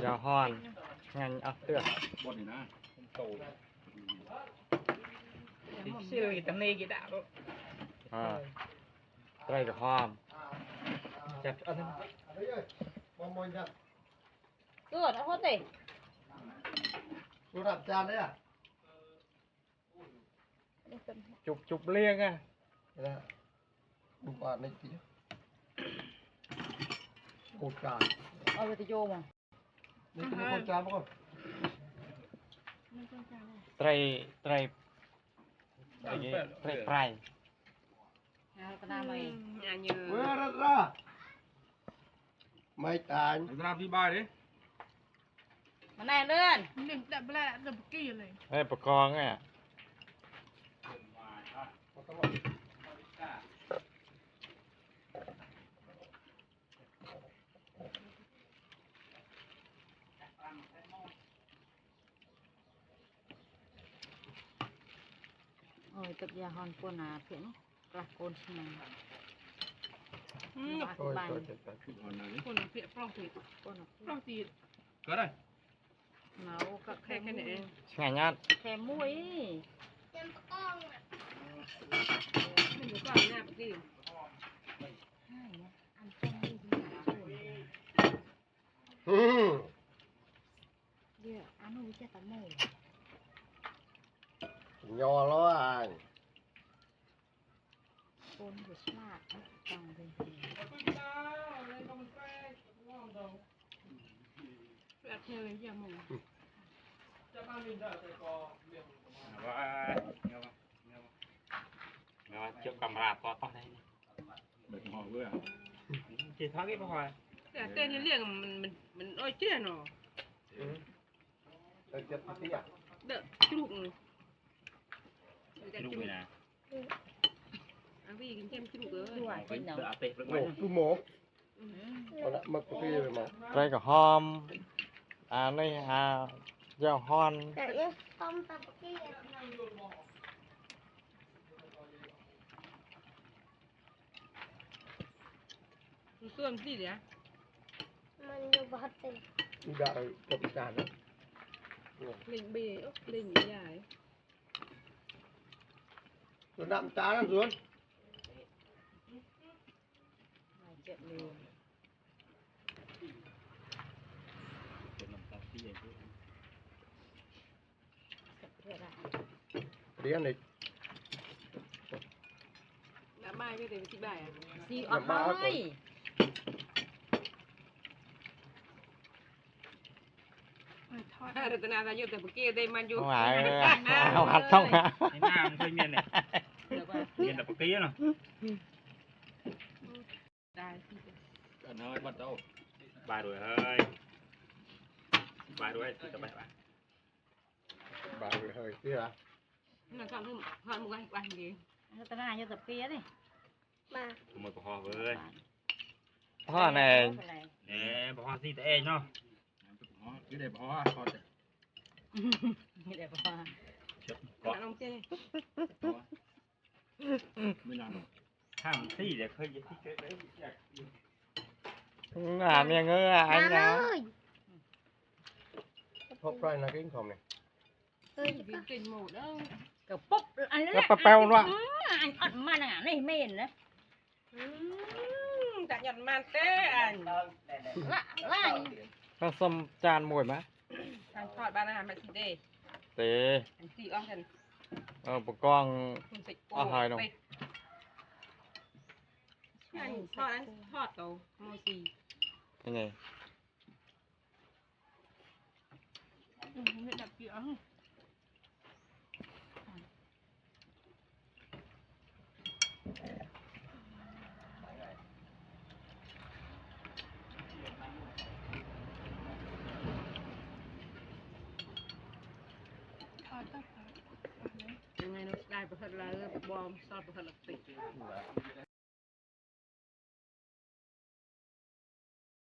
ยาฮ้อนงั้นเอาเตือน บนนี่นะโต ชื่อตั้งนี้กี่ดาว ไตรกับหอม จับเอาทั้ง Good, I hold it. ระดับจานเลยอ่ะ จุบเลี้ยงอ่ะ นะดูปาดในทีโคจาน เอาไปโยม นี่คือโคจานก่อน ไตรไตรไตร เอากระดาษมา เวลาละไม่ตาย ตามที่บ้านดิ มาแน่เลื่อน หนึ่งแต่เวลาเดินกี้เลย ไอ้ประกองอ่ะ โอ้ยตับยาฮอนปวดหนาเพี้ยนกระโกนสมัง โอ้ย บ้าน โอ้ยโอ้ย คนเปียกปล้องตี ปวดหนา ปล้องตี ก็ได้ หนาวกับแค่ แค่นี้เอง ช่างยัด แค่มุ้ย ไม่อยู่ก่อนหน้าปี อันต้นนี่ เดี๋ยวอันนู้นจะตะโม ยอแล้วอ่ะ โกนหัวฉลาดจังเลย แบบเธอเลยอย่ามอง ว่าเงาเกี่ยวกับราต่อต่อได้เบิกหอเว้ยจีท้ากี่พอ แต่เต้นเรื่องมันอ้อยเจี๊ยเนาะ เจ็บที่อ่ะ เด้อจุกเลย ลูกเลยนะ อันพี่กินเข้มจุกเลย ด้วยเป็นหนาว อาเตะ โอ้กูหมกเอาละมาคุยไปมา ไตรกับหอมนี่ยาฮ้อน แต่ยังต้มตะกี้ ส่วนที่เดียว มันอยู่บ้านเต็ม ดูด่ากับจานนะ เล่นเบย์เล่นใหญ่ ส่วนน้ำจานนั่นส่วน เจ็บเลย เป็นลำตาที่ใหญ่ เรียนเลย น้ำไม้ก็เต็มที่บ่ายอ่ะ สีอ่อนให้ ถ้ารัตนาจะอยู่แต่เมื่อกี้ได้มันอยู่ หวายเอาหัดต้องฮะ ในหน้ามันเคยเมียนเนี่ยเมียนแต่ปกติเนาะ ได้ กันเฮ้ยบัดเจ้าบายด้วยเฮ้ยบายด้วยจะไปบ้าน บางเลยเฮ้ยที่ละ นั่นก็เริ่มพอมุกไปดี แล้วตะหน้าอยู่ตะเปียนี่ มา ขโมยปะคอเว้ย ท่อใน เนี่ยปะคอสิแต่เองเนาะที่ได้ปะคอคอแต่ ไม่ได้เพราะว่า เกาะ น้องเจ้ ไม่นานข้ามที่เดี๋ยวเคยที่เคยได้อยาก เนี่ยเงื้ออัน มา นะ เลย พบไรนะกิ้งคอมเนี่ย เอ้ย กินกินหมดแล้ว ก็ปุ๊บอันนั้น แล้วปลาเป้าว่ะ อันอ่อนมาหน่ะนี่ไม่เห็นนะ จะหยันมันเต้อัน ล่าง ผสมจานมวยไหม ทางทอดบ้านอาหารมาทีเดย์ เตะ อันสี่อ้อมกัน ประกอง คุณสิโก้ อาหารเนาะ อันทอดอันทอดโตโมซี ยังไง ไม่ดับเกี่ยว ยังไงเราได้ประทัดลายบอมซอดประทัดติด